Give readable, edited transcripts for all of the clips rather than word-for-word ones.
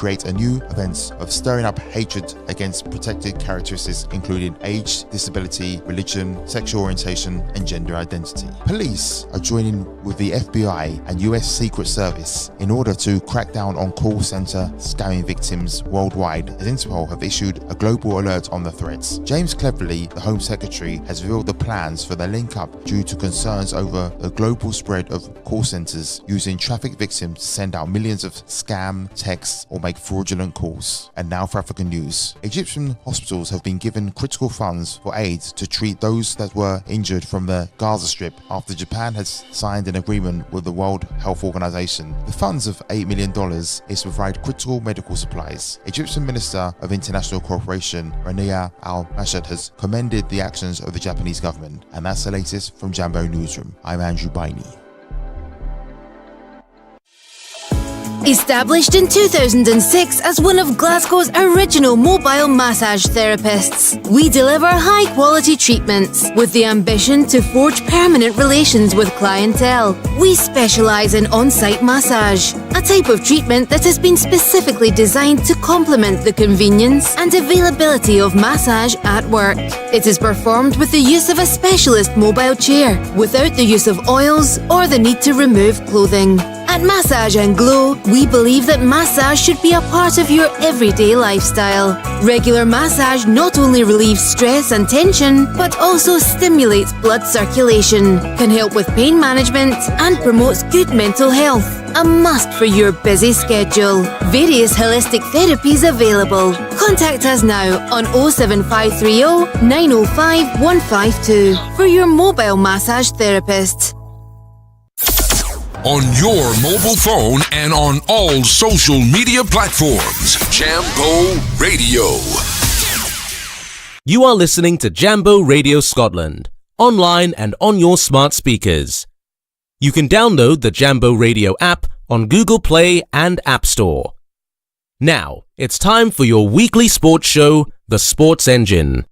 create a new offence of stirring up hatred against protected characteristics including age, disability, religion, sexual orientation and gender identity. Police are joining with the FBI and US Secret Service in order to crack down on call centre scamming victims worldwide, as Interpol have issued a global alert on the threats. James Cleverly, the Home Secretary, has revealed the plans for the link-up due to concerns over the global spread of call centres using trafficked victims to send out millions of scam texts or make fraudulent calls. And now for African news. Egyptian hospitals have been given critical funds for aid to treat those that were injured from the Gaza Strip after Japan has signed an agreement with the World Health Organization. The funds of $8 million is to provide critical medical supplies. Egyptian Minister of International Cooperation Rania Al-Mashad has commended the actions of the Japanese government. And that's the latest from Jambo Newsroom. I'm Andrew Bainey. Established in 2006 as one of Glasgow's original mobile massage therapists, we deliver high-quality treatments with the ambition to forge permanent relations with clientele. We specialise in on-site massage, a type of treatment that has been specifically designed to complement the convenience and availability of massage at work. It is performed with the use of a specialist mobile chair, without the use of oils or the need to remove clothing. At Massage & Glow, we believe that massage should be a part of your everyday lifestyle. Regular massage not only relieves stress and tension, but also stimulates blood circulation, can help with pain management, and promotes good mental health. A must for your busy schedule. Various holistic therapies available. Contact us now on 07530 905 152 for your mobile massage therapist. On your mobile phone and on all social media platforms. Jambo Radio. You are listening to Jambo Radio Scotland, online and on your smart speakers. You can download the Jambo Radio app on Google Play and App Store. Now, it's time for your weekly sports show, The Sports Engine.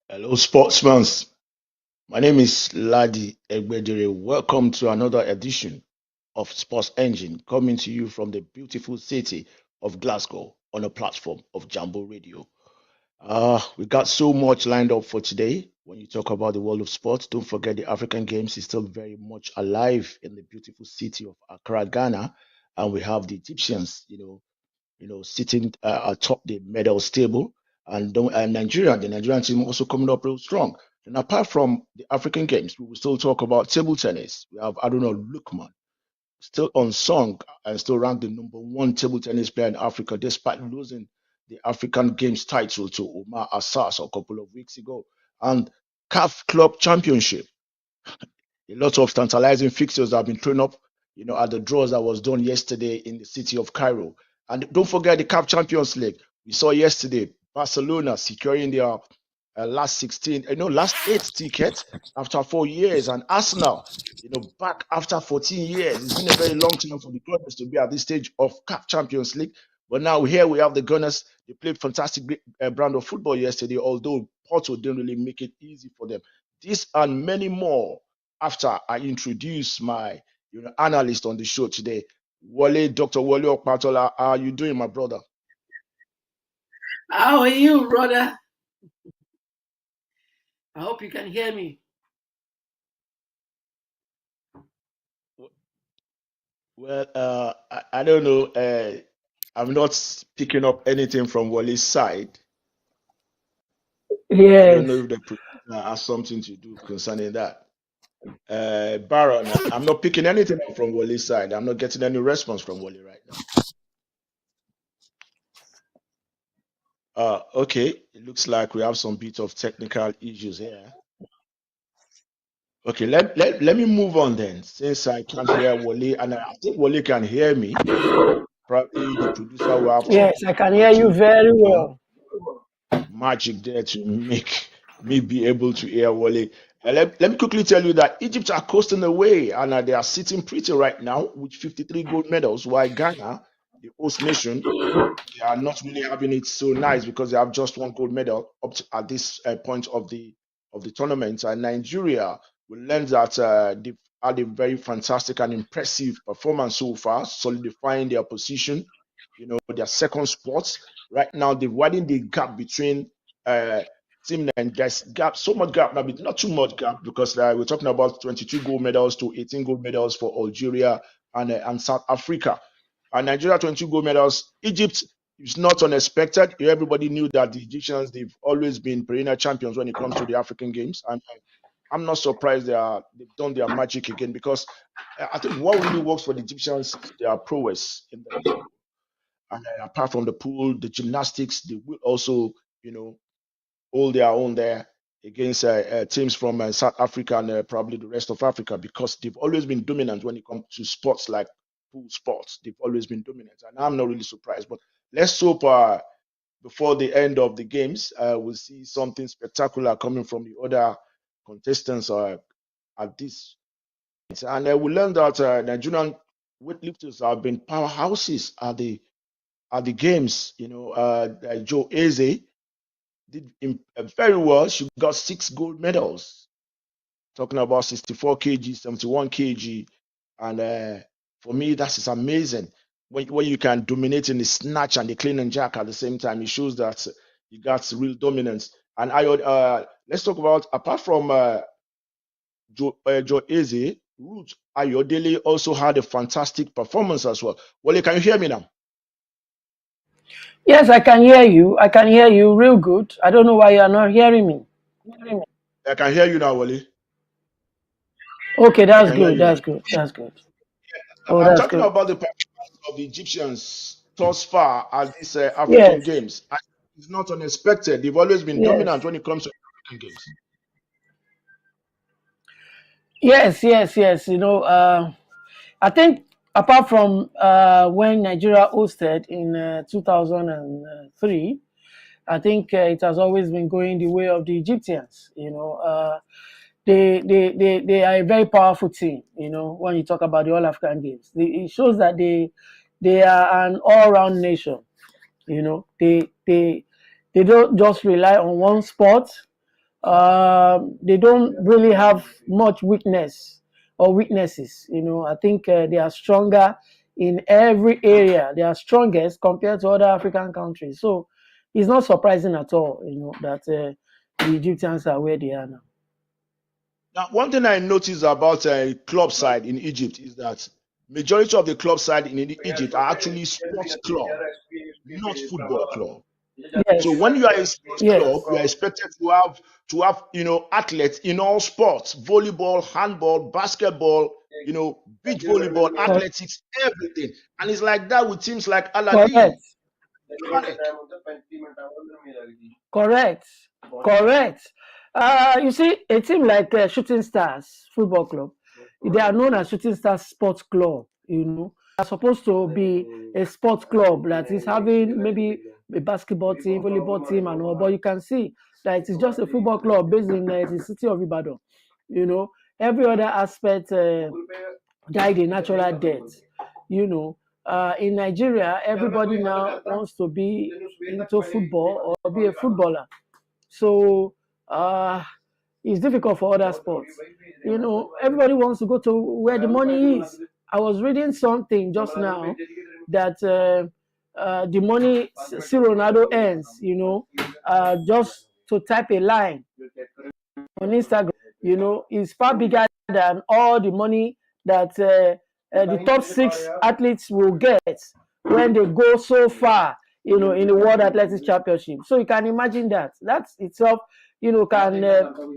Hello, sportsmen. My name is Ladi. Welcome to another edition of Sports Engine, coming to you from the beautiful city of Glasgow on a platform of Jambo Radio. We got so much lined up for today. When you talk about the world of sports, don't forget the African Games is still very much alive in the beautiful city of Accra, Ghana, and we have the Egyptians, sitting atop the medals table, and Nigeria, the Nigerian team also coming up real strong. And apart from the African Games, we will still talk about table tennis. We have Adonal Lukman, still unsung and still ranked the number one table tennis player in Africa, despite losing the African Games title to Omar Assas a couple of weeks ago. And CAF Club Championship. A lot of tantalizing fixtures have been thrown up, at the draws that was done yesterday in the city of Cairo. And don't forget the CAF Champions League. We saw yesterday Barcelona securing their last 8 tickets after 4 years, and Arsenal, back after 14 years. It's been a very long time for the Gunners to be at this stage of CAF Champions League. But now here we have the Gunners. They played fantastic brand of football yesterday, although Porto didn't really make it easy for them. This and many more after I introduce my analyst on the show today, Wole, Dr. Wole Okpatola. How are you doing, my brother? How are you, brother? I hope you can hear me. Well, I don't know. I'm not picking up anything from Wole's side. Yes. I don't know if the producer has something to do concerning that. Baron, I'm not picking anything up from Wole's side. I'm not getting any response from Wole right now. Okay, it looks like we have some bit of technical issues here. Okay, let me move on then, since I can't hear Wole, and I think Wole can hear me. Probably the producer will have to. Yes, I can hear you very well. Magic there to make me be able to hear Wole. Let me quickly tell you that Egypt are coasting away, and they are sitting pretty right now with 53 gold medals, while Ghana, the host nation, they are not really having it so nice because they have just one gold medal up to, at this point of the tournament. And Nigeria, we learned that had a very fantastic and impressive performance so far, solidifying their position, their second spot. Right now, they're widening the gap between Team and there's gap, so much gap now, but not too much gap because we're talking about 22 gold medals to 18 gold medals for Algeria and South Africa. And Nigeria 22 gold medals. Egypt is not unexpected. Everybody knew that the Egyptians, they've always been perennial champions when it comes to the African games, and I'm not surprised they've done their magic again because I think what really works for the Egyptians is their prowess in the pool. And apart from the pool, the gymnastics, they will also, hold their own there against teams from South Africa and probably the rest of Africa because they've always been dominant when it comes to sports like pool sports. They've always been dominant, and I'm not really surprised. But let's hope before the end of the games, we'll see something spectacular coming from the other contestants at this. And we learned that Nigerian weightlifters have been powerhouses at the games. Joe Eze did very well. She got 6 gold medals. Talking about 64 kg, 71 kg, and for me, that is amazing. When you can dominate in the snatch and the clean and jerk at the same time, it shows that you got real dominance. And let's talk about apart from Joe Eze, Ruth Ayodele also had a fantastic performance as well. Wole, can you hear me now? Yes, I can hear you. I can hear you real good. I don't know why you are not hearing me. I can hear you now, Wole. Okay, that's good. That's good. That's good. Oh, I'm that's talking good. about the performance of the Egyptians thus far at these African games. It's not unexpected. They've always been dominant when it comes to African games. Yes. I think apart from when Nigeria hosted in 2003, I think it has always been going the way of the Egyptians. They are a very powerful team. When you talk about the All African Games, it shows that they are an all-round nation. They don't just rely on one sport. They don't really have much weakness or weaknesses. I think they are stronger in every area. They are strongest compared to other African countries. So it's not surprising at all, that the Egyptians are where they are now. Now, one thing I noticed about club side in Egypt is that majority of the club side in Egypt are actually sports club, not football club. Yes. So when you are a sports club, you are expected to have athletes in all sports: volleyball, handball, basketball, beach volleyball, athletics, everything. And it's like that with teams like Ladi. Correct. You see, a team like Shooting Stars Football Club, they are known as Shooting Stars Sports Club. They are supposed to be a sports club that is having maybe a basketball team, volleyball team, and all. But you can see that it is just a football club based in the city of Ibadan. Every other aspect died a natural death. In Nigeria, everybody now wants to be into football or be a footballer. So it's difficult for other sports. Everybody wants to go to where the money is. I was reading something just now that the money C. Ronaldo earns, just to type a line on Instagram, is far bigger than all the money that the top 6 athletes will get when they go so far, in the World Athletics Championship. So you can imagine that itself, can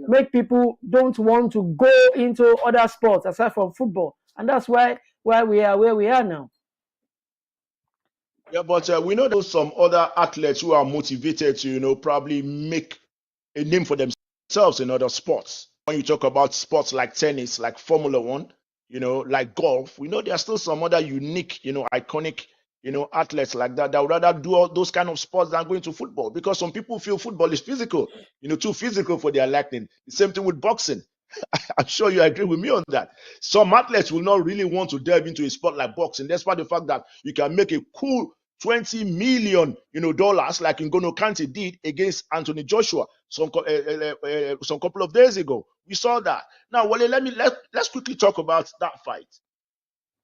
make people don't want to go into other sports aside from football, and that's why we are where we are now. Yeah, but we know there's some other athletes who are motivated to, probably make a name for themselves in other sports. When you talk about sports like tennis, like Formula One, like golf, we know there are still some other unique, iconic, athletes like that would rather do all those kind of sports than going to football, because some people feel football is physical, too physical for their liking. The same thing with boxing. I'm sure you agree with me on that. Some athletes will not really want to delve into a sport like boxing, despite the fact that you can make a cool $20 million, dollars like N'Golo Kante did against Anthony Joshua. some couple of days ago. We saw that. Now, Wole, let's quickly talk about that fight.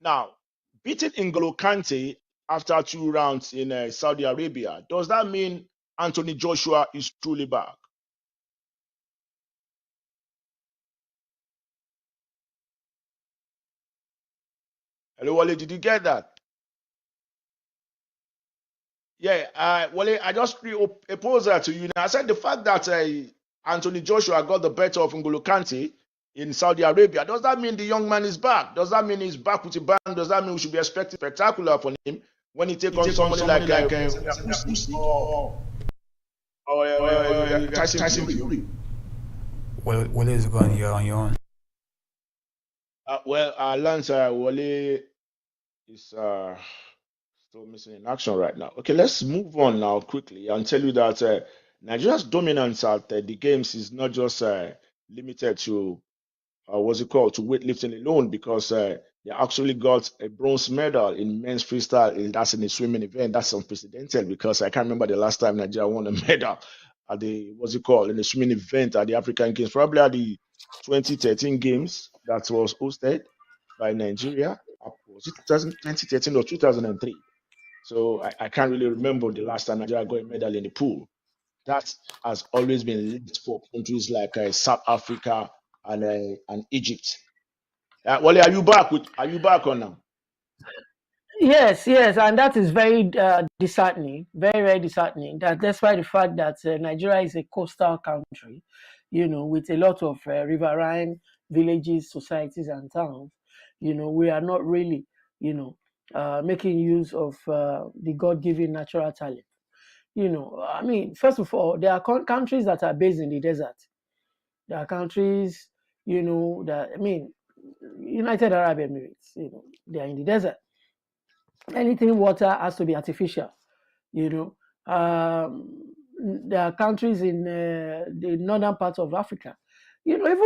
Now, beating N'Golo Kante after 2 rounds in Saudi Arabia, does that mean Anthony Joshua is truly back? Hello, Wole, did you get that? Yeah, Wole, I just posed that to you. Now, I said the fact that Anthony Joshua got the better of N'Golo Kante in Saudi Arabia, does that mean the young man is back? Does that mean he's back with a bang? Does that mean we should be expecting spectacular from him when he takes on somebody like Tyson Fury? What is going here on your own? Well, Lance, Wole is still missing in action right now. Okay, let's move on now quickly and tell you that Nigeria's dominance at the games is not just limited to to weightlifting alone, because they actually got a bronze medal in men's freestyle. That's in the swimming event. That's unprecedented, because I can't remember the last time Nigeria won a medal at the in the swimming event at the African Games, probably at the 2013 Games that was hosted by Nigeria. Was it 2013 or 2003? So I can't really remember the last time Nigeria got a medal in the pool. That has always been linked for countries like South Africa and Egypt. Wole, are you back on now? Yes, and that is very disheartening, very, very disheartening. That despite the fact that Nigeria is a coastal country, with a lot of riverine villages, societies, and towns, we are not really, making use of the God-given natural talent. I mean, first of all, there are countries that are based in the desert. There are countries, United Arab Emirates, they are in the desert. Anything water has to be artificial. There are countries in the northern part of Africa. Even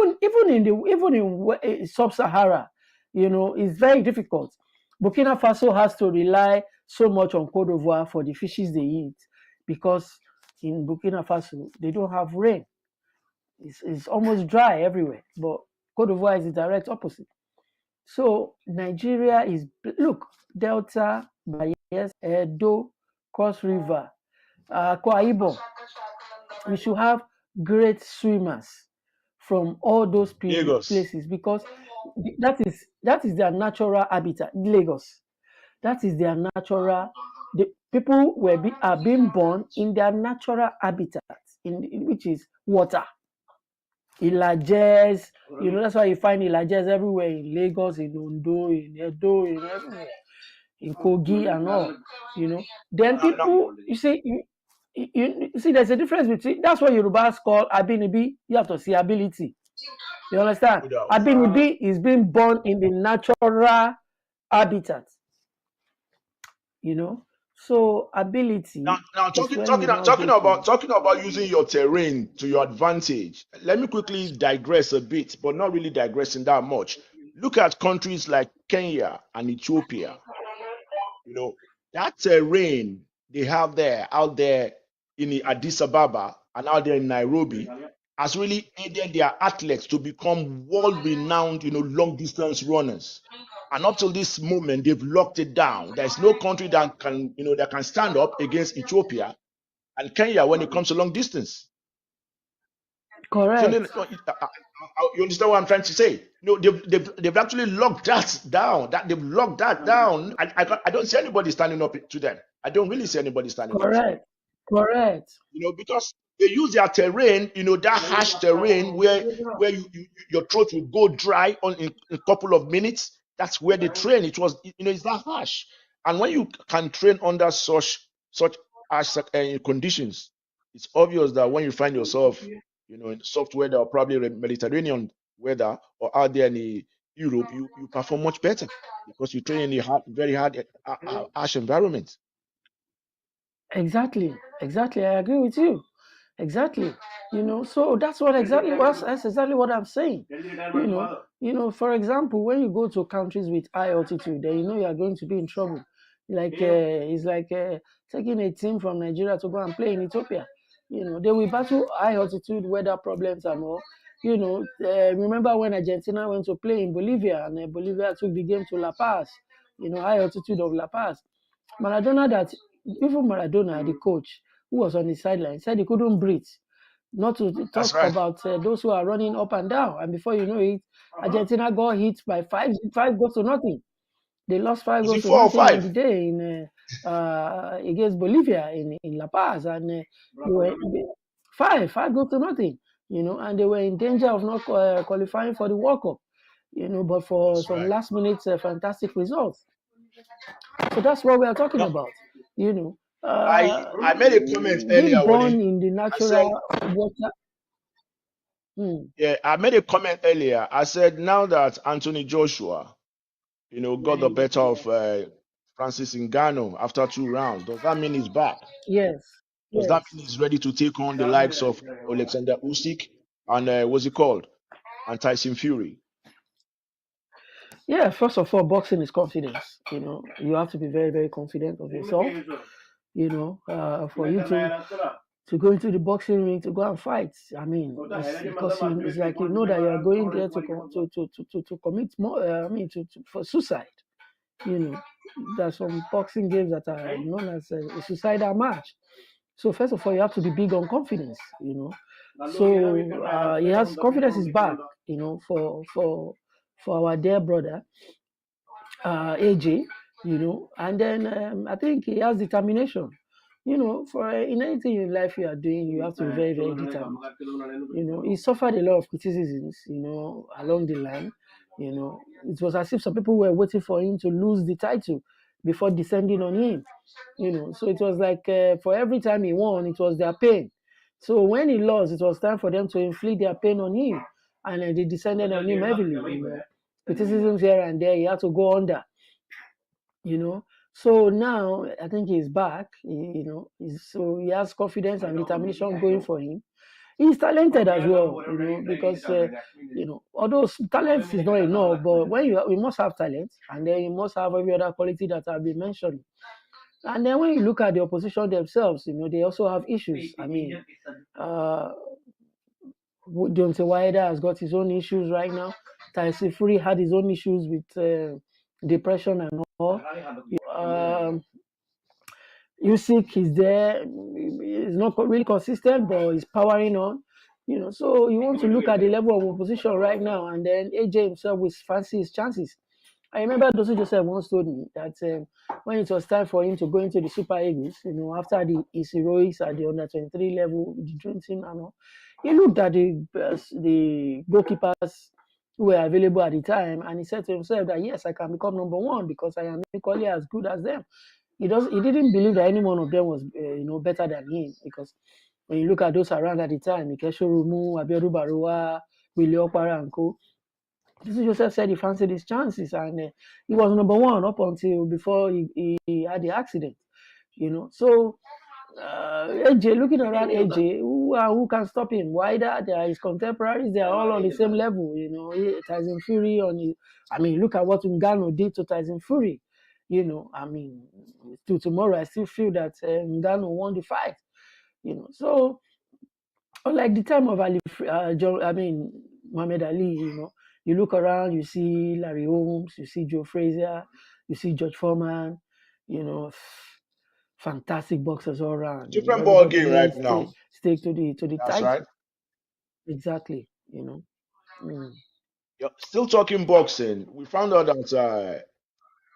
in sub-Sahara, it's very difficult. Burkina Faso has to rely so much on Côte d'Ivoire for the fishes they eat, because in Burkina Faso they don't have rain. It's almost dry everywhere. But Côte d'Ivoire is the direct opposite. So Nigeria is, look, Delta, Bayelsa, Edo, Cross River, Akwa Ibom. We should have great swimmers from all those places, because that is their natural habitat. Lagos, that is their natural. The people are being born in their natural habitat, which is water. Ilajes, that's why you find Ilajes everywhere in Lagos, in Ondo, in Edo, in everywhere, in Kogi and all. Then people, you see, there's a difference between. That's what Yorubas call abinibi. You have to see ability. You understand? Abinibi is being born in the natural habitat. So ability. Now talking about using your terrain to your advantage. Let me quickly digress a bit, but not really digressing that much. Look at countries like Kenya and Ethiopia. That terrain they have out there in Addis Ababa and out there in Nairobi has really aided their athletes to become world-renowned, long distance runners. And up till this moment, they've locked it down. There's no country that can stand up against Ethiopia and Kenya when it comes to long distance. Correct. So, you understand what I'm trying to say? They've actually locked that down. They've locked that down. I don't see anybody standing up to them. I don't really see anybody standing up to them. Correct. Because they use their terrain, that harsh terrain where your throat will go dry in a couple of minutes. That's where they train. It's that harsh. And when you can train under such harsh conditions, it's obvious that when you find yourself, in soft weather or probably Mediterranean weather or out there in Europe, you perform much better because you train in a very hard, harsh environment. Exactly. I agree with you. Exactly. So that's exactly what I'm saying. For example, when you go to countries with high altitude, then you are going to be in trouble. It's like taking a team from Nigeria to go and play in Ethiopia. They will battle high altitude weather problems and all. Remember when Argentina went to play in Bolivia and Bolivia took the game to La Paz, high altitude of La Paz. Even Maradona, the coach, who was on the sideline, said he couldn't breathe. Not to talk about those who are running up and down. And before you know it, Argentina got hit by five goals to nothing. They lost 5 goals to nothing on the day in against Bolivia in La Paz, and they were five goals to nothing. And they were in danger of not qualifying for the World Cup. But for some last minute fantastic results. So that's what we are talking about. I made a comment earlier. Being born in the natural water. Yeah, I made a comment earlier. I said now that Anthony Joshua, got the better of Francis Ngannou after 2 rounds, does that mean he's back? Yes. Does that mean he's ready to take on the likes of Alexander Usyk and what's it called, and Tyson Fury? Yeah, first of all, boxing is confidence. You have to be very, very confident of yourself. For you to go into the boxing ring to go and fight. I mean, because it's like that you are going there to commit more. For suicide. There's some boxing games that are known as a suicidal match. So first of all, you have to be big on confidence. So he has confidence is back. For our dear brother, AJ. And then I think he has determination. For in anything in life you are doing, you have to be very, very determined. He suffered a lot of criticisms, along the line. It was as if some people were waiting for him to lose the title before descending on him. So it was like for every time he won, it was their pain. So when he lost, it was time for them to inflict their pain on him, and they descended on him heavily. Criticisms here and there, he had to go under. So now I think he's back. So he has confidence and determination going for him. He's talented as well, because although talent is not enough, but when we must have talent, and then you must have every other quality that I've been mentioning. And then when you look at the opposition themselves, they also have issues. I mean, Deontay Wilder has got his own issues right now. Tyson Fury had his own issues with depression and all. Usyk is there. He's not really consistent, but he's powering on. So you want to look at the level of opposition right now, and then AJ himself will fancy his chances. I remember Dosu Joseph once told me that when it was time for him to go into the Super Eagles, after his heroics at the under-23 level, the dream team and all, he looked at the goalkeepers who were available at the time, and he said to himself that yes, I can become number one because I am equally as good as them. He didn't believe that any one of them was better than him, because when you look at those around at the time, Ikesho Rumu, Abiodun Baruwa, Willie Okpara and co. Dosu Joseph said he fancied his chances, and he was number one up until before he had the accident. So AJ, looking around AJ, who can stop him? Wilder, there are his contemporaries, they are all on the same level. Tyson Fury look at what Ngannou did to Tyson Fury. Till tomorrow, I still feel that Ngannou won the fight. So unlike the time of Muhammad Ali, you look around, you see Larry Holmes, you see Joe Frazier, you see George Foreman, fantastic boxers all around. Different ball game right now. Stick to the That's title. right. Exactly. Still talking boxing. We found out that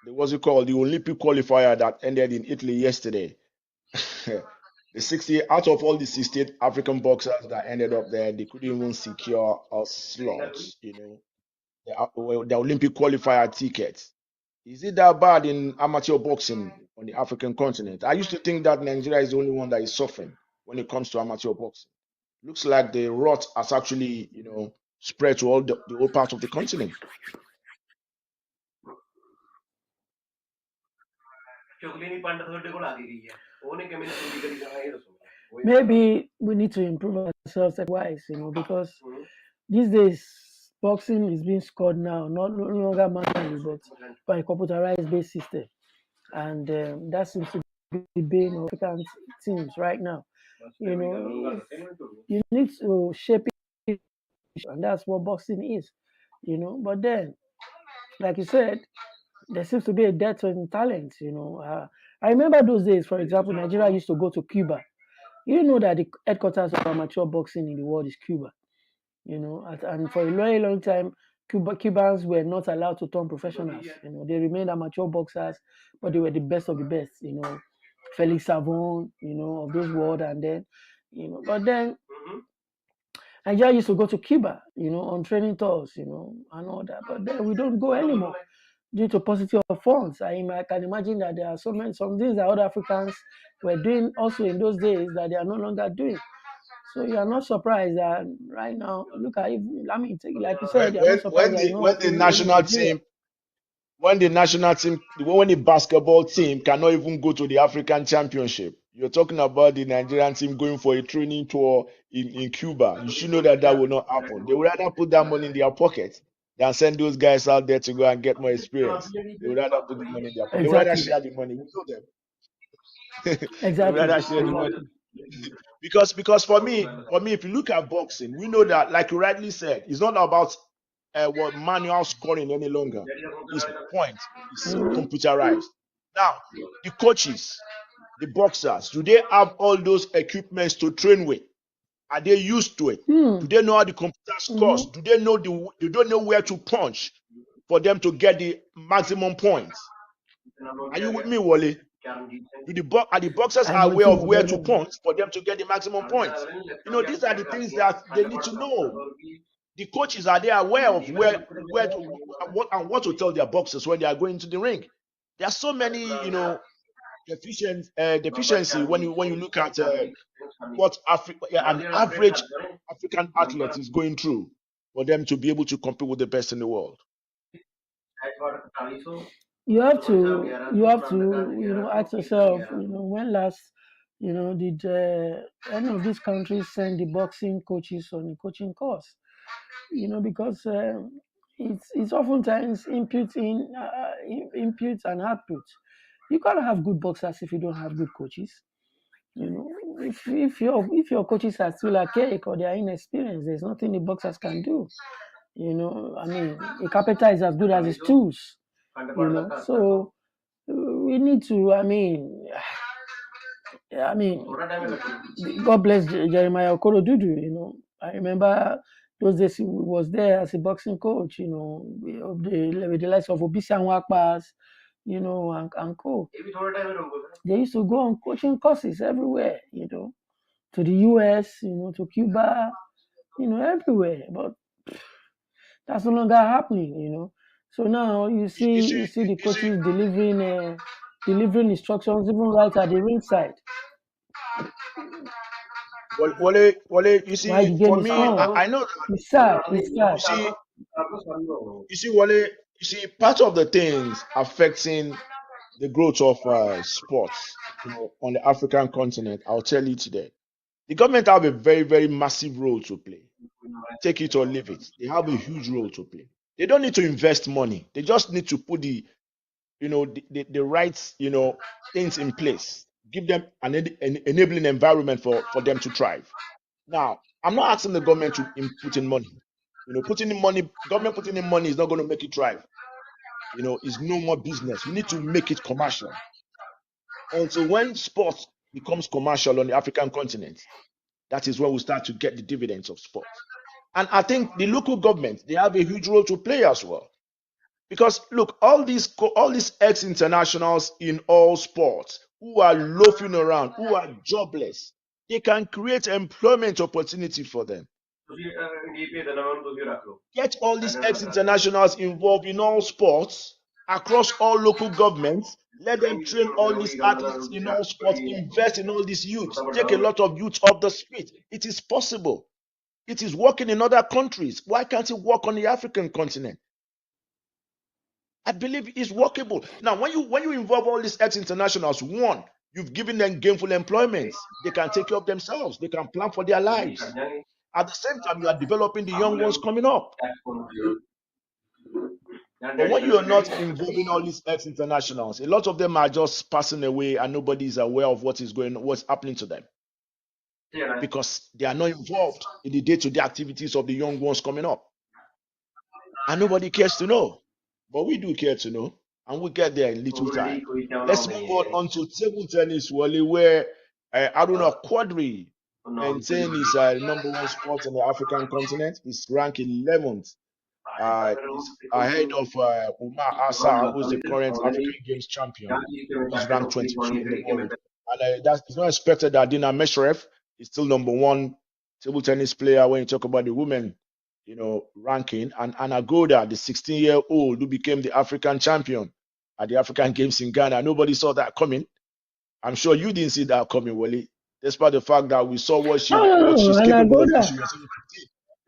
the Olympic qualifier that ended in Italy yesterday. The 60 out of all the 68 African boxers that ended up there, they couldn't even secure a slot. The Olympic qualifier tickets. Is it that bad in amateur boxing on the African continent? I used to think that Nigeria is the only one that is suffering when it comes to amateur boxing. Looks like the rot has actually, spread to all the whole part of the continent. Maybe we need to improve ourselves likewise, because these days boxing is being scored now, no longer manually, but by a computerized based system. And that seems to be being African teams right now. You need to shape it, and that's what boxing is. But then, like you said, there seems to be a dearth in talent. I remember those days. For example, Nigeria used to go to Cuba. You know that the headquarters of amateur boxing in the world is Cuba. And for a very long time, Cubans were not allowed to turn professionals. They remained amateur boxers, but they were the best of the best. Felix Savon, of this world, and then, but then Nigeria used to go to Cuba, on training tours, and all that. But then we don't go anymore due to paucity of funds. I can imagine that there are some things that other Africans were doing also in those days that they are no longer doing. So you are not surprised that right now, look at it. I mean, like you said, you are not surprised that When the national team, when the basketball team cannot even go to the African Championship, you're talking about the Nigerian team going for a training tour in Cuba. You should know that will not happen. They would rather put that money in their pocket than send those guys out there to go and get more experience. They would rather put the money in their pocket. They would rather share the money. We know them. They would rather share the money. Because for me, if you look at boxing, we know that, like you rightly said, it's not about what manual scoring any longer. It's points. It's computerized. Now, the coaches, the boxers, do they have all those equipments to train with? Are they used to it? Do they know how the computer scores? Do they know they don't know where to punch for them to get the maximum points? Are you with me, Wole? Are the boxers aware of where to punch for them to get the maximum points? These are the things that they need to know. The coaches, are they aware of what to tell their boxers when they are going to the ring? There are so many, deficiency when you look at what an average African athlete is going through for them to be able to compete with the best in the world. You have to ask yourself, when last, did any of these countries send the boxing coaches on a coaching course? Because it's oftentimes input and output. You can't have good boxers if you don't have good coaches. If your coaches are still archaic or they are inexperienced, there's nothing the boxers can do. I mean, a carpenter is as good as his tools. So we need to. I mean, God bless Jeremiah Okorodudu. I remember those days he was there as a boxing coach. With the likes of Obisi Anwakpas, and co. They used to go on coaching courses everywhere. To the US, to Cuba, everywhere. But that's no longer happening. So now you see the coaches delivering instructions even right at the ringside. Wole, you see, for me, I know. It's sad. You see, Wole, you see, part of the things affecting the growth of sports, on the African continent, I'll tell you today. The government have a very, very massive role to play. Take it or leave it. They have a huge role to play. They don't need to invest money. They just need to put the right, things in place. Give them an enabling environment for them to thrive. Now, I'm not asking the government to put in money. Government putting in money is not going to make it thrive. It's no more business. We need to make it commercial. And so when sports becomes commercial on the African continent, that is when we start to get the dividends of sports. And I think the local government, they have a huge role to play as well. Because look, all these ex-internationals in all sports who are loafing around, who are jobless, they can create employment opportunity for them. Get all these ex-internationals involved in all sports across all local governments. Let them train all these athletes in all sports, invest in all these youths, take a lot of youth off the street. It is possible. It is working in other countries. Why can't it work on the African continent? I believe it's workable. Now, when you involve all these ex-internationals, one, you've given them gainful employment. They can take care of themselves. They can plan for their lives. At the same time, you are developing the young ones coming up. But when you are not involving all these ex-internationals, a lot of them are just passing away and nobody is aware of what's happening to them. because they are not involved in the day-to-day activities of the young ones coming up. And nobody cares to know. But we do care to know, and we'll get there in little time. Let's move on to table tennis, Wole, where Aruna Quadri maintained his number one spot in the African continent. He's ranked 11th. He's ahead of Umar Asa, who's the current African Games champion. He's ranked 22 in the world. And it's not expected that Dina Mesherev is still number one table tennis player when you talk about the women, ranking. And Anna Goda, the 16-year-old who became the African champion at the African Games in Ghana. Nobody saw that coming. I'm sure you didn't see that coming, Wole, despite the fact that we saw what she's capable of.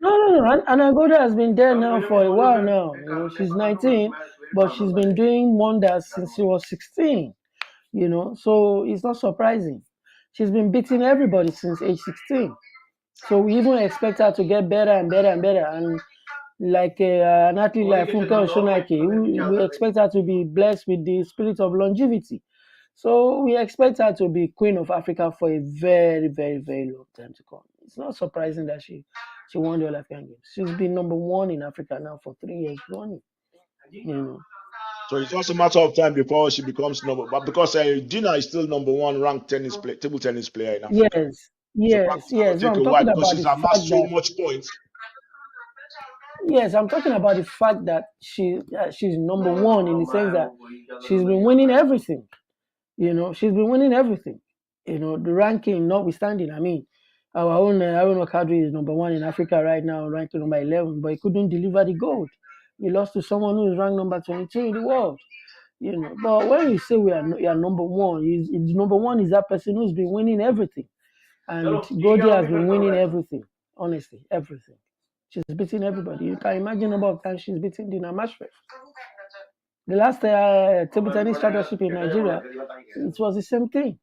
No. Anna Goda has been there now for a while now. She's 19, but she's been doing wonders since she was 16. So it's not surprising. She's been beating everybody since age 16. So we even expect her to get better and better and better. And like an athlete like Funke Oshonake, we expect her to be blessed with the spirit of longevity. So we expect her to be Queen of Africa for a very, very, very long time to come. It's not surprising that she won the All African Games. She's been number one in Africa now for 3 years running. So it's just a matter of time before she becomes number. But because Dina is still number one ranked table tennis player in Africa. Yes. No, I'm talking about the fact so much points. Yes, I'm talking about the fact that she's number one in the sense that she's been winning everything. She's been winning everything. The ranking notwithstanding. I mean, our own Aruna Kadri is number one in Africa right now, ranked to number 11, but he couldn't deliver the gold. He lost to someone who is ranked number 22 in the world. But when you say you are number one, number one is that person who's been winning everything. And Goldie has been winning everything, honestly, everything. She's beating everybody. You can imagine the number of times she's beating Dina Mesherev. The last table tennis championship in Nigeria, it was the same thing.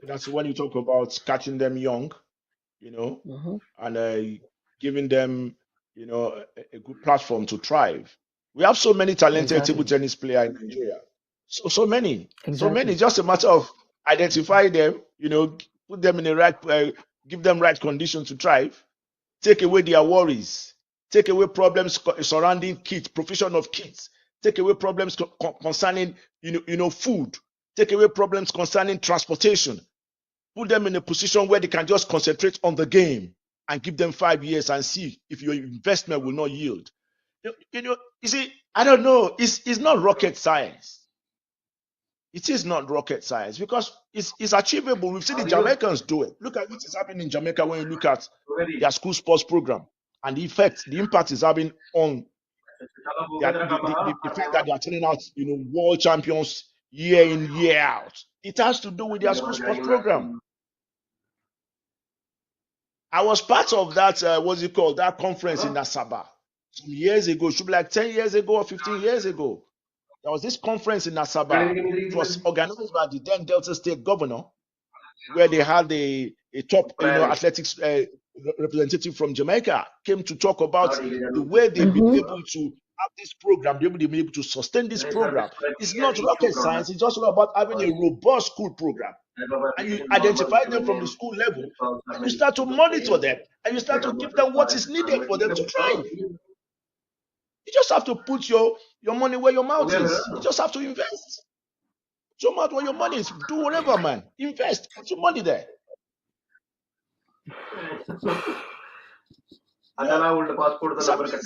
That's when you talk about catching them young, and giving them, a good platform to thrive. We have so many talented table tennis players in Nigeria. So many. Just a matter of identify them, put them in the right, give them right conditions to thrive, take away their worries, take away problems surrounding kids, provision of kids, take away problems concerning, food, take away problems concerning transportation, put them in a position where they can just concentrate on the game and give them 5 years and see if your investment will not yield. You see, I don't know. It's not rocket science. It is not rocket science because it's achievable. We've seen the Jamaicans do it. Look at what is happening in Jamaica when you look at their school sports program and the impact is having on the fact that they are turning out, world champions year in, year out. It has to do with their school sports program. I was part of that, that conference in Asaba some years ago. It should be like 10 years ago or 15 years ago. There was this conference in Asaba. It was organized by the then Delta State governor, where they had a top athletics representative from Jamaica came to talk about the way they've been able to have this program, they've been able to sustain this program. It's not rocket science. It's just about having a robust school program. And you identify them from the school level, and you start to monitor them, and you start to give them what is needed for them to thrive. You just have to put your money where your mouth is. You just have to invest. Put your mouth where your money is. Do whatever, man. Invest. Put your money there. This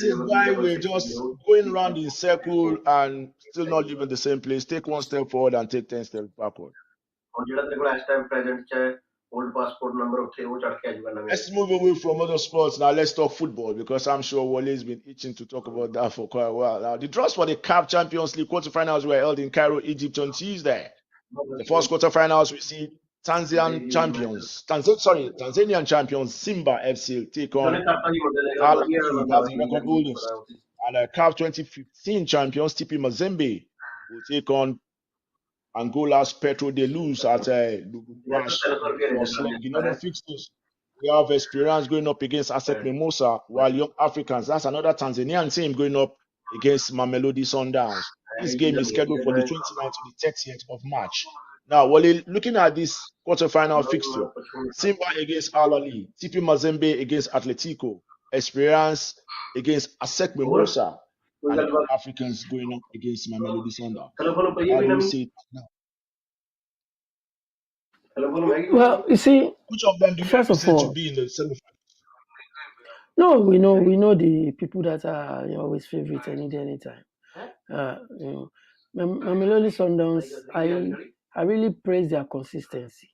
is why we're just going around in circle and still not living the same place. Take one step forward and take 10 steps backward. Let's move away from other sports now. Let's talk football because I'm sure Wole has been itching to talk about that for quite a while. Now, the draws for the CAF Champions League quarterfinals were held in Cairo, Egypt on Tuesday. The first quarterfinals we see Tanzanian champions Simba FC take on Al record holders, and CAF 2015 champions TP Mazembe will take on Angola's Petro de Luz at Lubumbashi. In other fixtures, we have Esperance going up against ASEC Mimosa, while Young Africans, that's another Tanzanian team, going up against Mamelodi Sundowns. This game is scheduled for the 29th to the 30th of March. Now, Wole, looking at this quarterfinal fixture, Simba against Al Ahly, TP Mazembe against Atletico, Esperance against ASEC Mimosa, and Young Africans going up against Mamelodi Sundowns. How do you see it now? Well, you see, Which of them do you first of envisage to all, be in the semifinals? no, we know the people that are always favorite any day, anytime. You know, Mamelodi Sundowns, I really praise their consistency.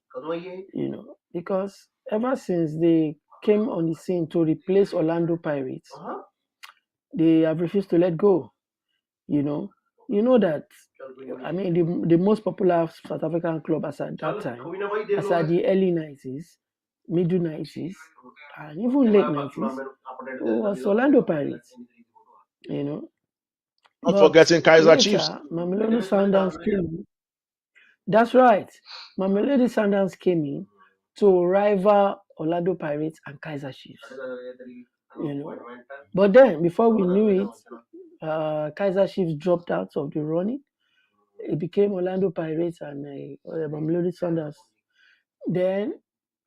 You know, because ever since they came on the scene to replace Orlando Pirates, they have refused to let go. You know that. I mean, the most popular South African club as at that time, as at the early 90s, middle 90s, and even late 90s, was Orlando Pirates. You know, Not but forgetting Kaiser Chiefs. later, Mamelodi Sundowns came in. That's right. Mamelodi Sundowns came in to rival Orlando Pirates and Kaiser Chiefs. You know, but then before we knew it, Kaiser Chiefs dropped out of the running. It became Orlando Pirates and Mamelodi Sundowns. Then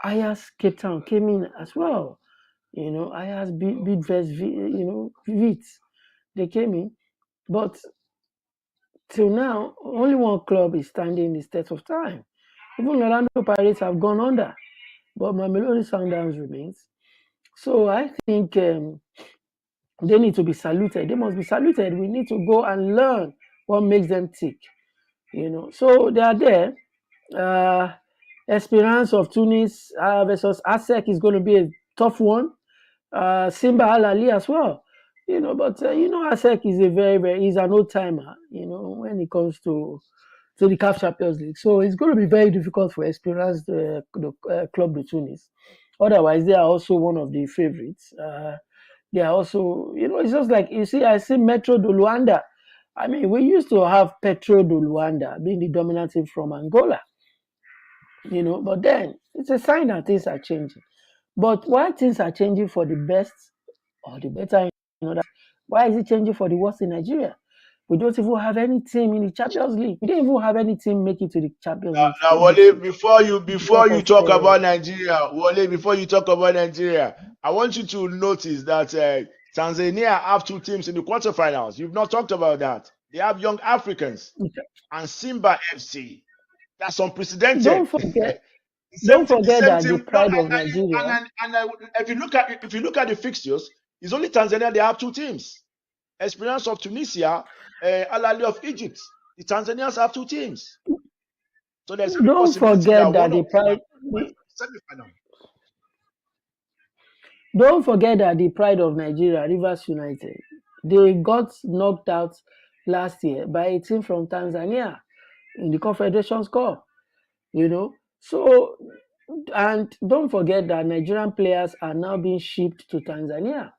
Ajax Cape Town came in as well. You know, Ajax beat Vest, Wits. They came in, but till now, only one club is standing the test of time. Even Orlando Pirates have gone under, but Mamelodi Sundowns remains. So I think they need to be saluted. They must be saluted. We need to go and learn what makes them tick. You know, so they are there. Esperance of Tunis versus ASEC is going to be a tough one. Simba Al Ahly as well. You know, but ASEC is a he's an old timer. You know, when it comes to the CAF Champions League, so it's going to be very difficult for Esperance, the club de Tunis. Otherwise, they are also one of the favorites. They are also, it's just like I see Metro de Luanda. I mean, we used to have Petro de Luanda being the dominant team from Angola. But then it's a sign that things are changing. But why things are changing for the best or the better why is it changing for the worst in Nigeria? We don't even have any team in the Champions League. We don't even have any team make it to the Champions League. Now, Wole, before you talk about Nigeria, I want you to notice that Tanzania have two teams in the quarterfinals. You've not talked about that. They have Young Africans and Simba FC. That's unprecedented. Don't forget that the pride of Nigeria. If you look at the fixtures, it's only Tanzania they have two teams. Esperance of Tunisia, Al Ahly of Egypt. The Tanzanians have two teams. So there's a possibility that one of them semi-final. Don't forget that the pride of Nigeria, Rivers United, they got knocked out last year by a team from Tanzania in the Confederations Cup. So, and don't forget that Nigerian players are now being shipped to Tanzania.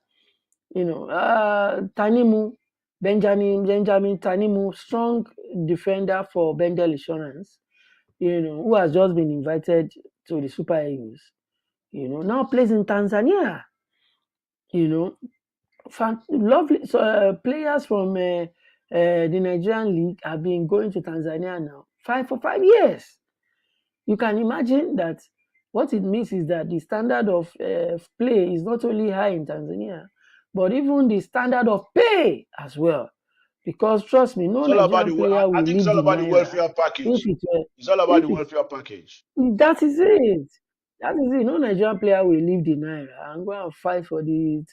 Tanimu, Benjamin Tanimu, strong defender for Bendel Insurance, who has just been invited to the Super Eagles, now plays in Tanzania. Lovely players from the Nigerian league have been going to Tanzania now for 5 years. You can imagine that what it means is that the standard of play is not only high in Tanzania, but even the standard of pay as well. Because trust me, no Nigerian player will leave the It's all about the welfare package. It's all about the welfare package. That is it. No Nigerian player will leave the Naira and go and fight for the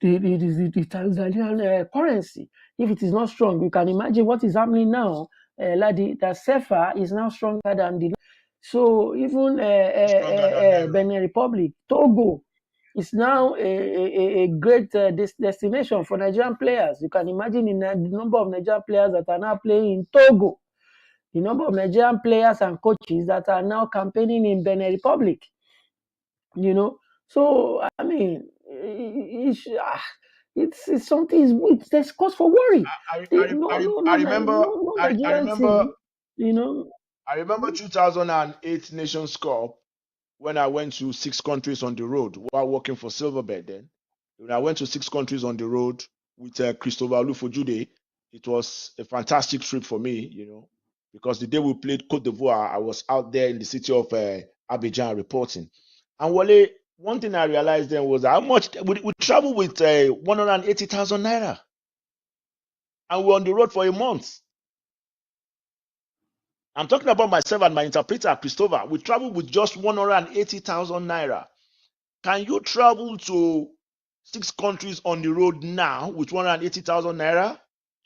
Tanzanian currency. If it is not strong, you can imagine what is happening now. Ladi, that CFA is now stronger than the. So even Benin Republic, Togo, is now a great destination for Nigerian players. You can imagine the number of Nigerian players that are now playing in Togo, the number of Nigerian players and coaches that are now campaigning in Benin Republic. So I mean, it's something. There's cause for worry. I remember. I remember 2008 Nations Cup when I went to 6 countries on the road while working for Silverbird. Then when I went to 6 countries on the road with Christopher Lufojude, it was a fantastic trip for me, because the day we played Cote d'Ivoire, I was out there in the city of Abidjan reporting. And Wole, one thing I realized then was how much we traveled with 180,000 naira, and we were on the road for a month. I'm talking about myself and my interpreter, Christopher. We traveled with just 180,000 naira. Can you travel to 6 countries on the road now with 180,000 naira?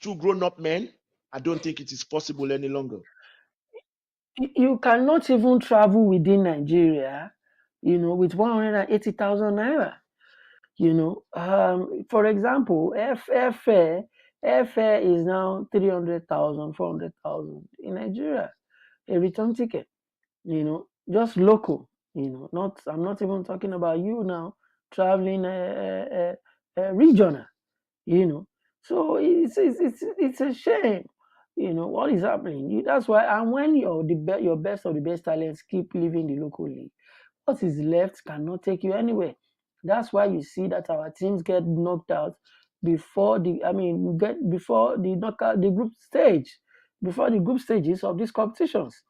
2 grown-up men? I don't think it is possible any longer. You cannot even travel within Nigeria, with 180,000 naira. For example, airfare is now 300,000, 400,000 in Nigeria. A return ticket, just local. Not I'm not even talking about you now traveling regional. So it's a shame. What is happening. That's why, and when your best of the best talents keep leaving the local league, what is left cannot take you anywhere. That's why you see that our teams get knocked out before before the knockout, the group stage, before the group stages of these competitions.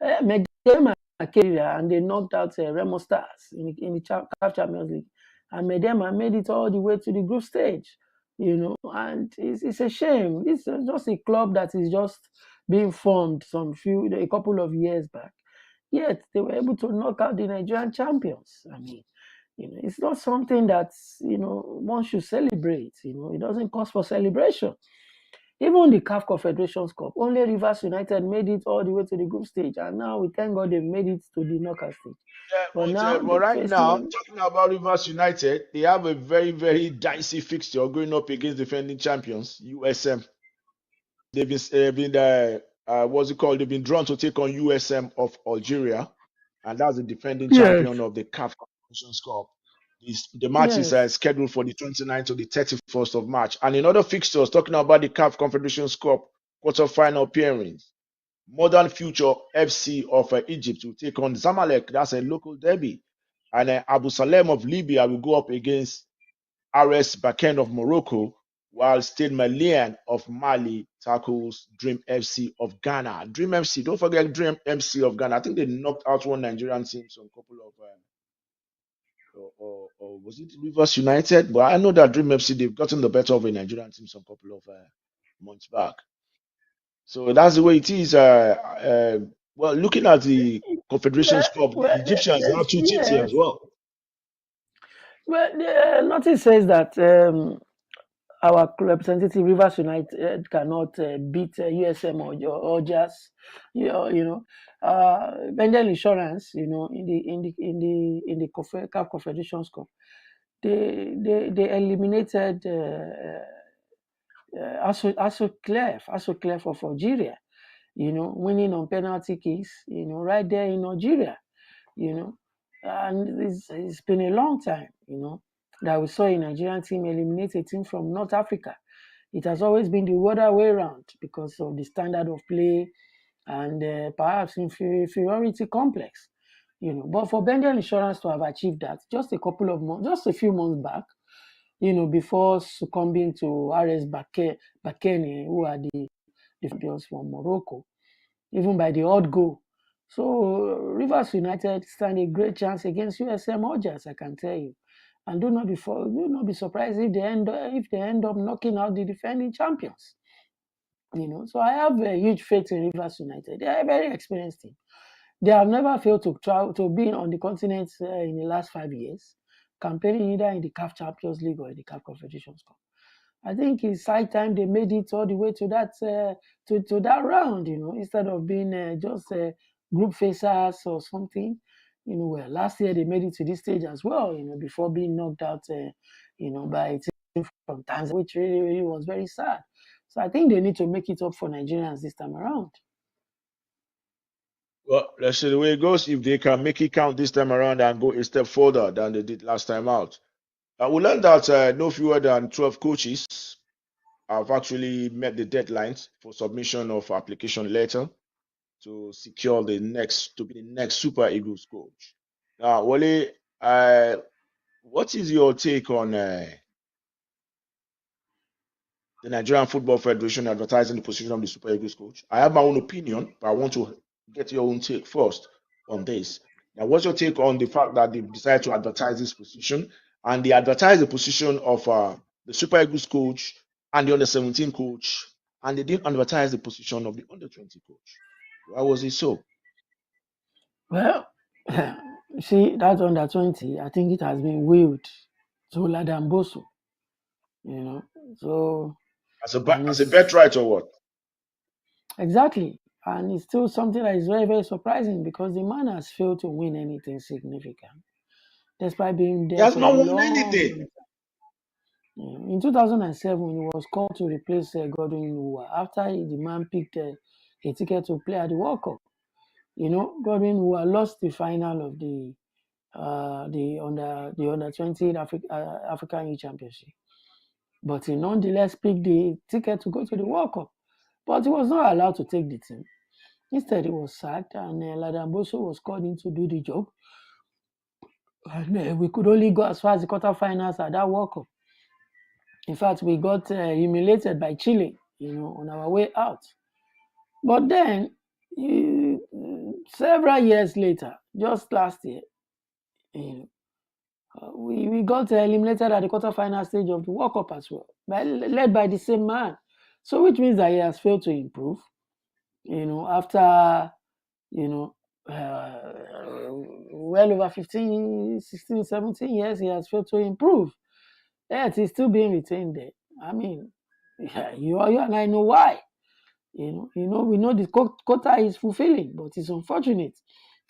Medema and they knocked out Remo Stars in the CAF Champions League, and Medema made it all the way to the group stage. And it's a shame. It's just a club that is just being formed a couple of years back. Yet they were able to knock out the Nigerian champions. I mean, it's not something that one should celebrate. It doesn't cause for celebration. Even the CAF Confederations Cup, only Rivers United made it all the way to the group stage, and now we thank God they've made it to the knockout stage. But now, But right now, talking about Rivers United, they have a very, very dicey fixture going up against defending champions, USM. They've what's it called? They've been drawn to take on USM of Algeria, and that's the defending champion of the CAF Confederations Cup. The match is scheduled for the 29th to the 31st of March. And in other fixtures, talking about the CAF Confederations Cup quarter-final appearance, Modern Future FC of Egypt will take on Zamalek. That's a local derby. And Abu Salem of Libya will go up against RS Bakken of Morocco, while Stade Malien of Mali tackles Dream FC of Ghana. Dream FC, don't forget Dream FC of Ghana. I think they knocked out one Nigerian team, some couple of or was it Rivers United? But I know that Dream FC, they've gotten the better of a Nigerian team some couple of months back. So that's the way it is. Well, looking at the Confederations Cup, the Egyptians have 2 teams here as well. Well, nothing says that our representative Rivers United cannot beat USM or Jazz. Bendel Insurance, in the CAF Confederations Cup, they eliminated Asoclef of Algeria, winning on penalty kicks, right there in Algeria, and it's been a long time, that we saw a Nigerian team eliminate a team from North Africa. It has always been the other way around because of the standard of play and perhaps inferiority complex. But for Bendel Insurance to have achieved that just a few months back, before succumbing to RS Bakene, who are the champions from Morocco, even by the odd goal. So Rivers United stand a great chance against USM Algiers, I can tell you. And do not be surprised if they end up knocking out the defending champions. So I have a huge faith in Rivers United. They are a very experienced team. They have never failed to travel to be on the continent in the last 5 years, campaigning either in the CAF Champions League or in the CAF Confederations Cup. I think it's high time they made it all the way to that to that round, instead of being just group facers or something. Well, last year they made it to this stage as well, before being knocked out, by a team from Tanzania, which really, really was very sad. So I think they need to make it up for Nigerians this time around. Well, let's see the way it goes. If they can make it count this time around and go a step further than they did last time out. We learned that no fewer than 12 coaches have actually met the deadlines for submission of application letter to secure to be the next Super Eagles coach. Now, Wole, what is your take on the the Nigerian Football Federation advertising the position of the Super Eagles coach. I have my own opinion, but I want to get your own take first on this. Now, what's your take on the fact that they decided to advertise this position and they advertised the position of the Super Eagles coach and the under-17 coach, and they didn't advertise the position of the under-20 coach? Why was it so? Well, see, that under-20, I think it has been willed to Ladi and Boso, you know. So As a birthright or what? exactly. And it's still something that is very, very surprising because the man has failed to win anything significant, despite being there. He has for not a won long anything. time. In 2007, he was called to replace Godwin Uwa after the man picked a ticket to play at the World Cup. You know, Godwin Uwa lost the final of the under-20 African Youth Championship, but he nonetheless picked the ticket to go to the World Cup. But he was not allowed to take the team. Instead, he was sacked, and Ladi and Boso was called in to do the job. And we could only go as far as the quarterfinals at that World Cup. In fact, we got humiliated by Chile, you know, on our way out. But then, several years later, just last year, you know, we got eliminated at the quarterfinal stage of the World Cup as well, led by the same man. So, which means that he has failed to improve. You know, after, you know, well over 15, 16, 17 years, he has failed to improve. Yet he's still being retained there. I mean, you and I know why. You know, we know the quota is fulfilling, but it's unfortunate.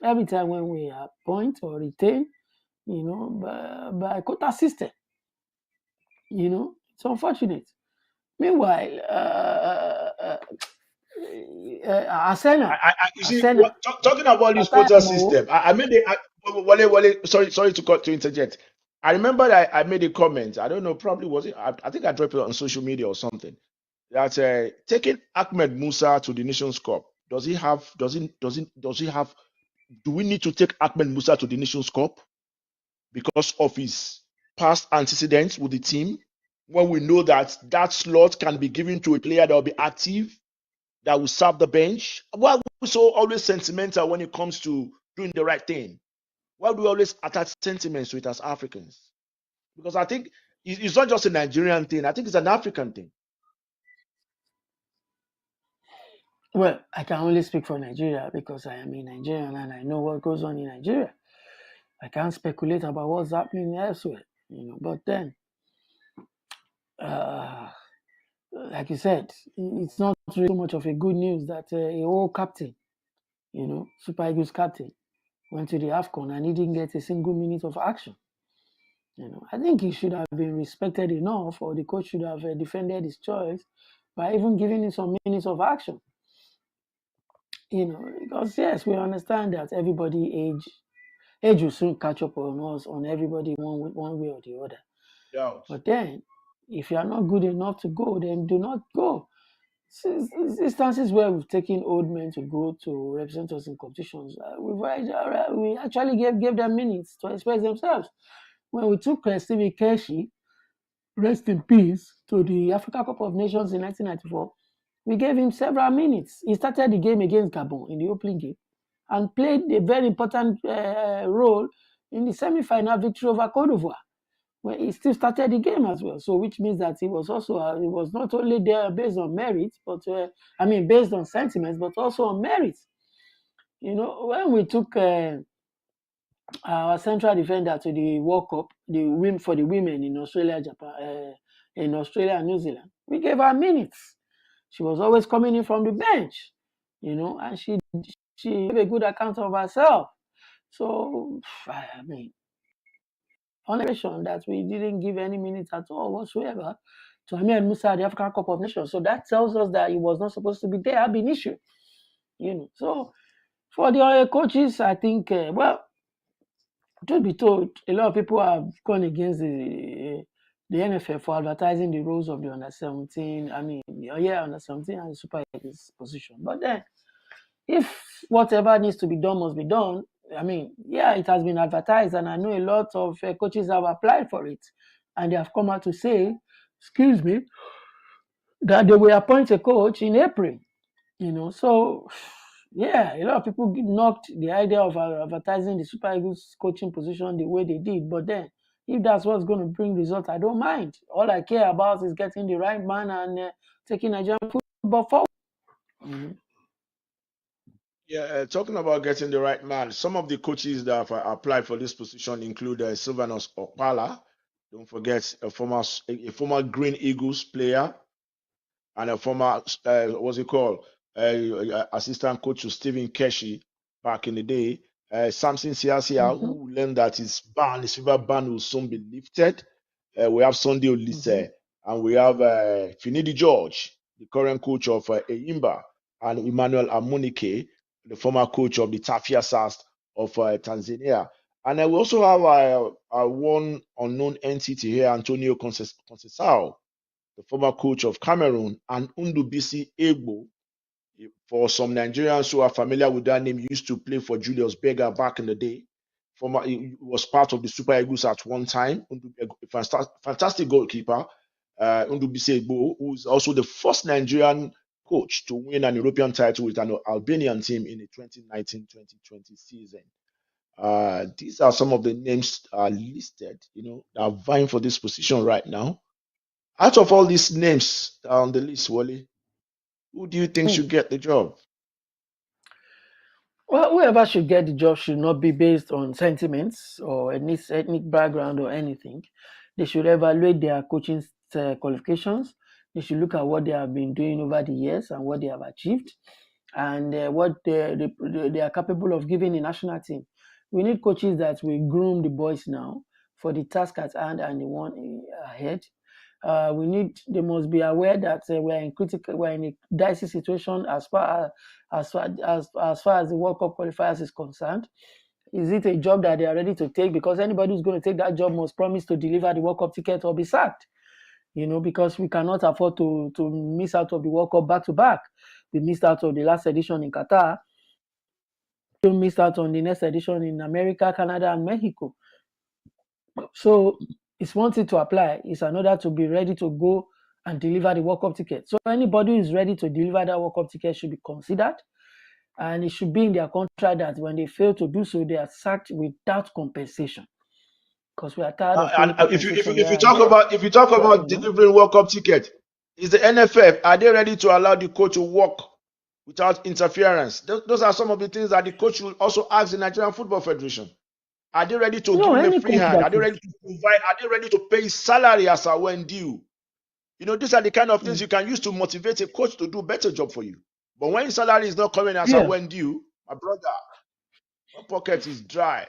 Every time when we appoint or retain, you know, by quota system, you know, it's unfortunate. Meanwhile, Arsenal. You see, talking about this quota system, I made Wole, sorry to interject. I remember that I made a comment. I don't know, probably was it? I think I dropped it on social media or something. That taking Ahmed Musa to the Nations Cup, do we need to take Ahmed Musa to the Nations Cup because of his past antecedents with the team, when we know that slot can be given to a player that will be active, that will serve the bench? Why are we so always sentimental when it comes to doing the right thing? Why do we always attach sentiments to it as Africans? Because I think it's not just a Nigerian thing. I think it's an African thing. Well, I can only speak for Nigeria because I am a Nigerian and I know what goes on in Nigeria. I can't speculate about what's happening elsewhere, you know. But then, like you said, it's not really so much of a good news that a whole captain, you know, Super Eagles captain, went to the AFCON and he didn't get a single minute of action. You know, I think he should have been respected enough, or the coach should have defended his choice by even giving him some minutes of action. You know, because yes, we understand that everybody age will soon catch up on us, on everybody one way or the other. Yeah. But then, if you are not good enough to go, then do not go. Instances where we've taken old men to go to represent us in competitions, we actually gave them minutes to express themselves. When we took Stevie Keshi, rest in peace, to the Africa Cup of Nations in 1994, we gave him several minutes. He started the game against Gabon in the opening game and played a very important role in the semi-final victory over Cote d'Ivoire, where he still started the game as well. So, which means that he was also he was not only there based on merit, but based on sentiments, but also on merit. You know, when we took our central defender to the World Cup, for the women in Australia, Japan, in Australia and New Zealand, we gave her minutes. She was always coming in from the bench, you know, and she gave a good account of herself. So, I mean, on a question that we didn't give any minutes at all whatsoever to Ahmed Musa at the African Cup of Nations. So that tells us that he was not supposed to be there, ab initio, you know. So for the other coaches, I think, truth be told, a lot of people have gone against the NFF for advertising the roles of the under-17, under-17 and the Super Eagles position. But then, if whatever needs to be done must be done, I mean, yeah, it has been advertised, and I know a lot of coaches have applied for it, and they have come out to say, excuse me, that they will appoint a coach in April. So yeah, a lot of people knocked the idea of advertising the Super Eagles coaching position the way they did. But then, if that's what's going to bring results, I don't mind. All I care about is getting the right man and taking Nigerian football forward. Mm-hmm. Yeah, talking about getting the right man, some of the coaches that have applied for this position include Sylvanus Okpala. Don't forget a former Green Eagles player and a former what's it called assistant coach to Stephen Keshi back in the day. Samson Siasia, Mm-hmm. who learned that his fever ban will soon be lifted. We have Sunday Olise, and we have Finidi George, the current coach of Eyimba, and Emmanuel Amunike, the former coach of the Tafia Stars of Tanzania. And we also have one unknown entity here, Antonio Conceição, the former coach of Cameroon, and Undubisi Egbo. For some Nigerians who are familiar with that name, used to play for Julius Berger back in the day. He was part of the Super Eagles at one time. Fantastic goalkeeper. Undubisi Egbo, who is also the first Nigerian coach to win an European title with an Albanian team in the 2019-2020 season. These are some of the names listed, that are vying for this position right now. Out of all these names on the list, Wole, who do you think should get the job? Well, whoever should get the job should not be based on sentiments or any ethnic background or anything. They should evaluate their coaching qualifications. They should look at what they have been doing over the years and what they have achieved and what they are capable of giving the national team. We need coaches that will groom the boys now for the task at hand and the one ahead. They must be aware that we're in a dicey situation as far as the World Cup qualifiers is concerned. Is it a job that they are ready to take? Because anybody who's going to take that job must promise to deliver the World Cup ticket or be sacked. Because we cannot afford to miss out of the World Cup back to back. We missed out of the last edition in Qatar. We missed out on the next edition in America, Canada, and Mexico. So it's one thing to apply, it's another to be ready to go and deliver the World Cup ticket. So anybody who is ready to deliver that World Cup ticket should be considered, and it should be in their contract that when they fail to do so, they are sacked without compensation. Because we are tired of if you talk about delivering World Cup ticket, is the NFF, are they ready to allow the coach to work without interference? Those are some of the things that the coach will also ask the Nigerian Football Federation. Are they ready to give him a free hand? Are they ready to provide? Are they ready to pay his salary as when due? These are the kind of things you can use to motivate a coach to do a better job for you. But when his salary is not coming as when due, my brother, my pocket is dry.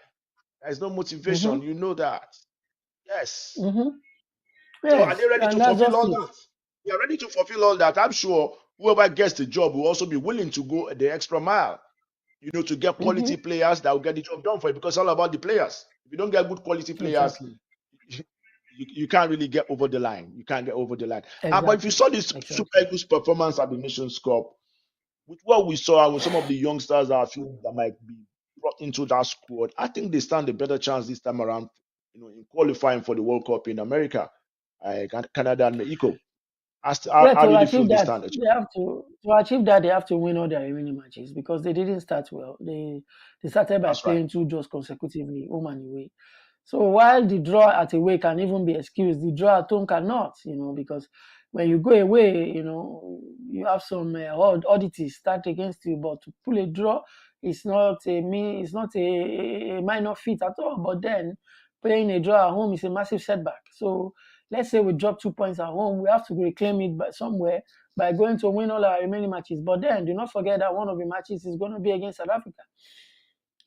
There's no motivation. You know that. Yes. Yes. So are they ready to fulfill all that? They are ready to fulfill all that. I'm sure whoever gets the job will also be willing to go the extra mile, to get quality players that will get the job done for you, because it's all about the players. If you don't get good quality players, you can't really get over the line. You can't get over the line. But if you saw this Super Eagles performance at the Nations Cup, with what we saw and with some of the youngsters that I feel that might be brought into that squad, I think they stand a better chance this time around, in qualifying for the World Cup in America, Canada and Mexico. I really feel they stand a chance. To achieve that, they have to win all their remaining matches, because they didn't start well. They started by playing 2 draws consecutively, home and away. So while the draw at away can even be excused, the draw at home cannot, because when you go away, you have some oddities start against you. But to pull a draw, it's not a minor feat at all. But then playing a draw at home is a massive setback. So let's say we drop 2 points at home, we have to reclaim it somewhere by going to win all our remaining matches. But then do not forget that one of the matches is going to be against South Africa.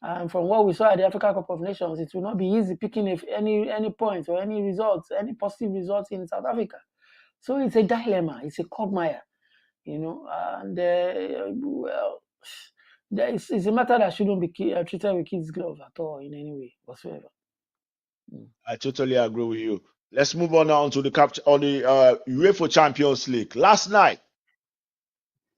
And from what we saw at the Africa Cup of Nations, it will not be easy picking any points or any results, any positive results in South Africa. So it's a dilemma. It's a quagmire, and it's a matter that shouldn't be treated with kids' gloves at all in any way whatsoever. I totally agree with you. Let's move on now to the UEFA Champions League. Last night,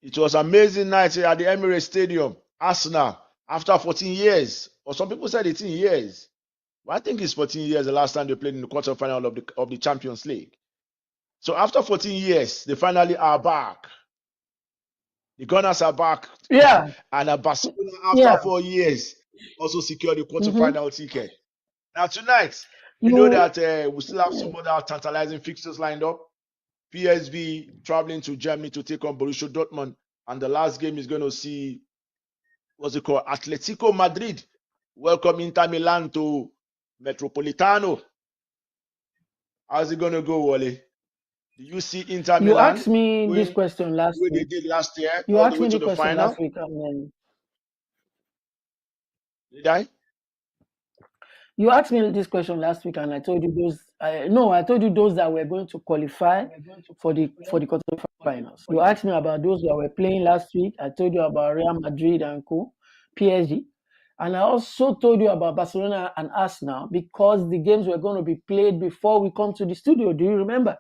it was an amazing night at the Emirates Stadium. Arsenal, after 14 years, or some people said 18 years, but I think it's 14 years the last time they played in the quarterfinal of the Champions League. So after 14 years, they finally are back. The Gunners are back. Yeah. And Barcelona, after Yeah. 4 years, also secured the Mm-hmm. quarterfinal ticket. Now tonight, we know that we still have some other tantalizing fixtures lined up. PSV traveling to Germany to take on Borussia Dortmund, and the last game is going to see, what's it called, Atletico Madrid welcome Inter Milan to Metropolitano. How's it going to go, Wole? Do you see Inter You Milan asked me this going question last the way they week. did last year, You all the asked way me to the the question final? last week, and then Did I? you asked me this question last week, and I told you those. I told you those that were going to qualify for the quarterfinals. You asked me about those that were playing last week. I told you about Real Madrid and co, PSG, and I also told you about Barcelona and Arsenal because the games were going to be played before we come to the studio. Do you remember?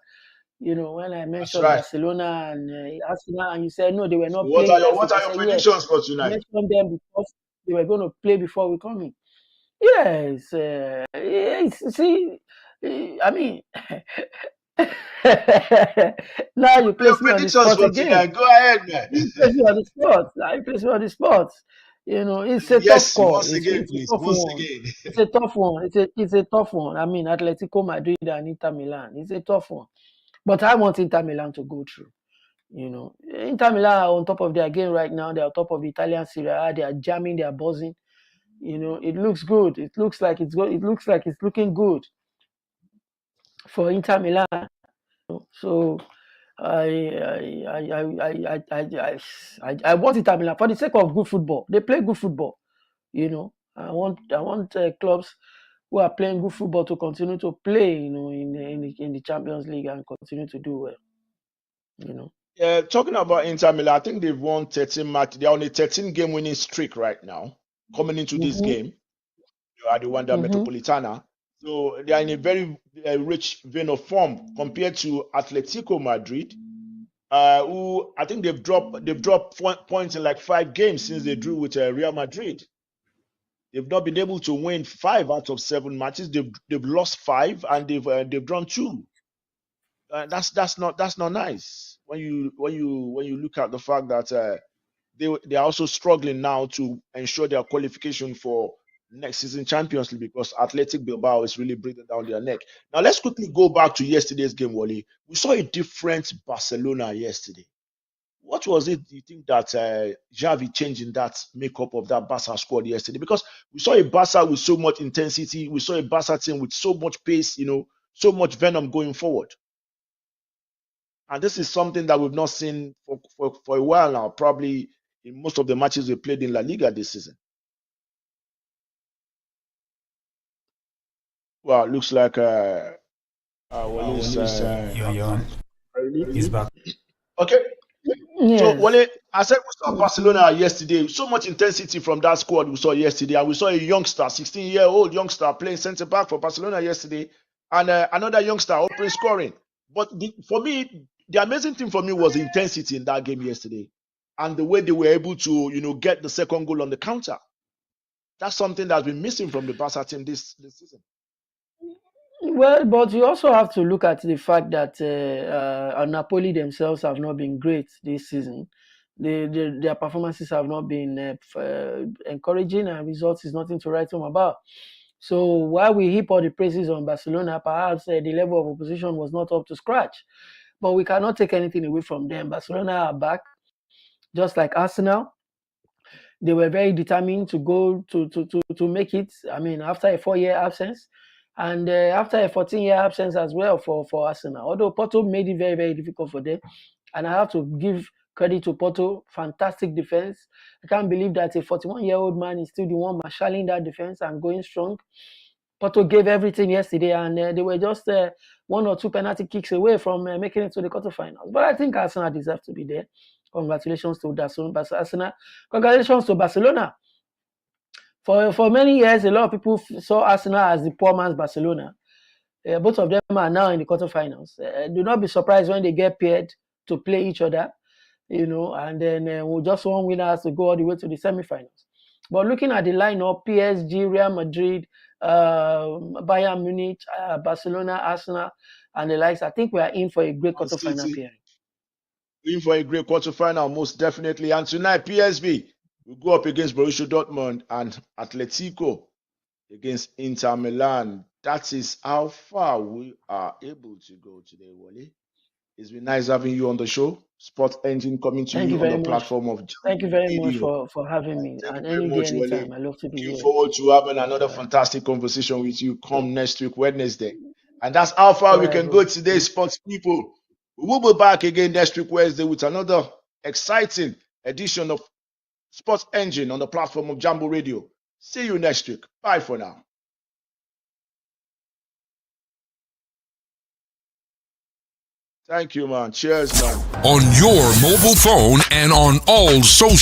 You know, when I That's mentioned right. Barcelona and Arsenal, and you said no, they were So not playing last week. what I are your said yes. predictions for I tonight? mentioned them because they were going to play before we come in. Yes, see, I mean, now you Your place me on the predictions spot for again. tonight. Go ahead, man. You place me on the spot. Now you place me on the spot. You know, it's a tough Yes, call. once again, It's a please. tough Once one. again. It's a tough one. It's a tough one. I mean, Atletico Madrid and Inter Milan. It's a tough one. But I want Inter Milan to go through. You know, Inter Milan are on top of their game right now. They're on top of the Italian Serie A. They are jamming. They are buzzing. You know, it looks good. It looks like it's good. It looks like it's looking good for Inter Milan. So I want Inter Milan for the sake of good football. They play good football. You know, I want clubs who are playing good football to continue to play. You know, in the Champions League and continue to do well. You know. Yeah, talking about Inter Milan, I think they've won 13 match. They're on a 13-game winning streak right now. Coming into this game, they are the Wanda Metropolitana. So they are in a very rich vein of form compared to Atletico Madrid, who I think they've dropped points in like 5 games since they drew with Real Madrid. They've not been able to win 5 out of 7 matches. They've lost 5 and they've drawn 2. That's not nice when you look at the fact that they are also struggling now to ensure their qualification for next season Champions League because Athletic Bilbao is really breathing down their neck. Now let's quickly go back to yesterday's game, Wole. We saw a different Barcelona yesterday. What was it you think that Xavi changed in that makeup of that Barca squad yesterday? Because we saw a Barca with so much intensity, we saw a Barca team with so much pace, so much venom going forward. And this is something that we've not seen for a while now, probably in most of the matches we played in La Liga this season. Well, it looks like Wole's Yon. He's back. okay. Yes. So Wole, I said we saw Barcelona yesterday. So much intensity from that squad we saw yesterday, and we saw a youngster, 16-year-old youngster, playing centre back for Barcelona yesterday, and another youngster open scoring. But for me, the amazing thing for me was the intensity in that game yesterday, and the way they were able to, get the second goal on the counter. That's something that's been missing from the Barca team this season. Well, but you also have to look at the fact that Napoli themselves have not been great this season. Their performances have not been encouraging, and results is nothing to write home about. So while we heap all the praises on Barcelona, perhaps the level of opposition was not up to scratch. But we cannot take anything away from them. Barcelona are back, just like Arsenal. They were very determined to go to make it. I mean, after a 4-year absence, and after a 14-year absence as well for Arsenal. Although Porto made it very, very difficult for them, and I have to give credit to Porto. Fantastic defense. I can't believe that a 41-year-old man is still the one marshalling that defense and going strong. Porto gave everything yesterday, and they were just 1 or 2 penalty kicks away from making it to the quarterfinals. But I think Arsenal deserve to be there. Congratulations to Arsenal. Congratulations to Barcelona. For many years, a lot of people saw Arsenal as the poor man's Barcelona. Both of them are now in the quarterfinals. Do not be surprised when they get paired to play each other, and then just one winner has to go all the way to the semifinals. But looking at the lineup, PSG, Real Madrid, Bayern Munich, Barcelona, Arsenal, and the likes, I think we are in for a great quarterfinal period. In for a great quarterfinal, most definitely. And tonight, PSV will go up against Borussia Dortmund and Atletico against Inter Milan. That is how far we are able to go today, Wole. It's been nice having you on the show. Sport Engine coming to you on the platform of Jambo. Thank you very much for having me. And any day, anytime. I love to be here. Looking forward to having another fantastic conversation with you come next week, Wednesday. And that's how far we can go today, sports people. We will be back again next week, Wednesday, with another exciting edition of Sports Engine on the platform of Jambo Radio. See you next week. Bye for now. Thank you, man. Cheers, man. On your mobile phone and on all social